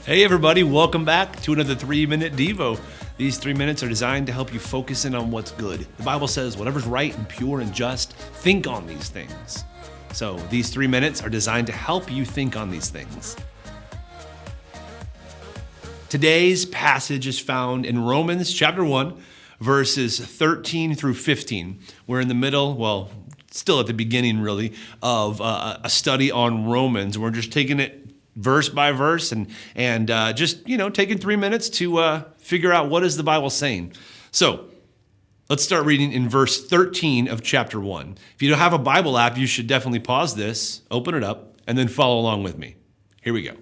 Hey everybody, welcome back to another 3-minute Devo. These 3 minutes are designed to help you focus in on what's good. The Bible says whatever's right and pure and just, think on these things. So these 3 minutes are designed to help you think on these things. Today's passage is found in Romans chapter 1, verses 13 through 15. We're in the middle, well, still at the beginning really, of a study on Romans. We're just taking it verse by verse and just taking 3 minutes to figure out what is the Bible saying. So let's start reading in verse 13 of chapter 1. If you don't have a Bible app, you should definitely pause this, open it up, and then follow along with me. Here we go.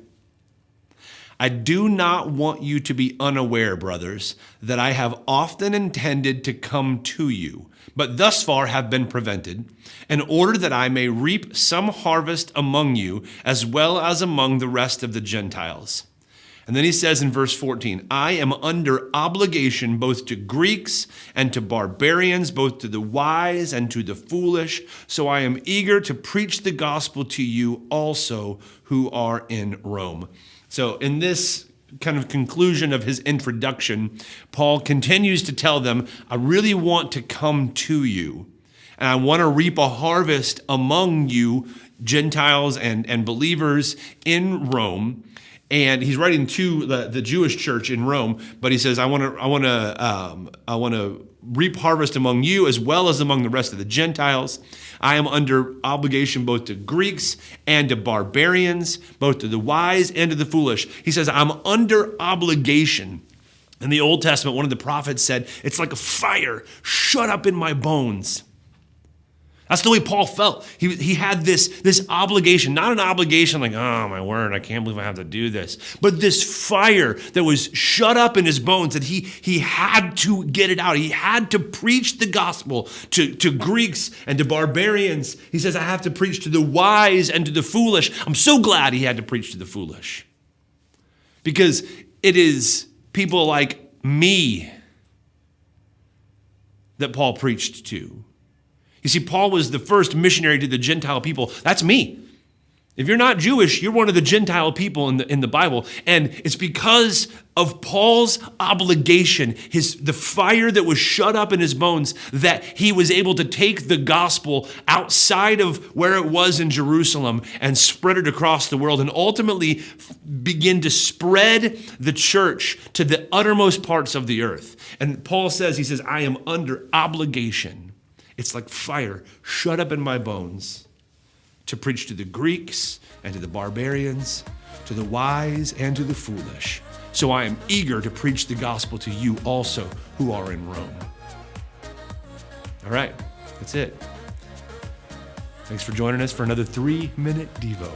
I do not want you to be unaware, brothers, that I have often intended to come to you, but thus far have been prevented, in order that I may reap some harvest among you, as well as among the rest of the Gentiles. And then he says in verse 14, I am under obligation both to Greeks and to barbarians, both to the wise and to the foolish. So I am eager to preach the gospel to you also who are in Rome. So in this kind of conclusion of his introduction, Paul continues to tell them, I really want to come to you, and I want to reap a harvest among you, Gentiles and believers in Rome. And he's writing to the Jewish church in Rome, but he says, I want to reap harvest among you as well as among the rest of the Gentiles. I am under obligation both to Greeks and to barbarians, both to the wise and to the foolish. He says, I'm under obligation. In the Old Testament, one of the prophets said, it's like a fire shut up in my bones. That's the way Paul felt. He had this obligation, not an obligation like, oh my word, I can't believe I have to do this. But this fire that was shut up in his bones that he had to get it out. He had to preach the gospel to Greeks and to barbarians. He says, I have to preach to the wise and to the foolish. I'm so glad he had to preach to the foolish. Because it is people like me that Paul preached to. You see, Paul was the first missionary to the Gentile people. That's me. If you're not Jewish, you're one of the Gentile people in the Bible. And it's because of Paul's obligation, the fire that was shut up in his bones, that he was able to take the gospel outside of where it was in Jerusalem and spread it across the world and ultimately begin to spread the church to the uttermost parts of the earth. And Paul says, he says, I am under obligation. It's like fire shut up in my bones to preach to the Greeks and to the barbarians, to the wise and to the foolish. So I am eager to preach the gospel to you also who are in Rome. All right, that's it. Thanks for joining us for another 3-minute Devo.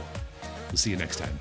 We'll see you next time.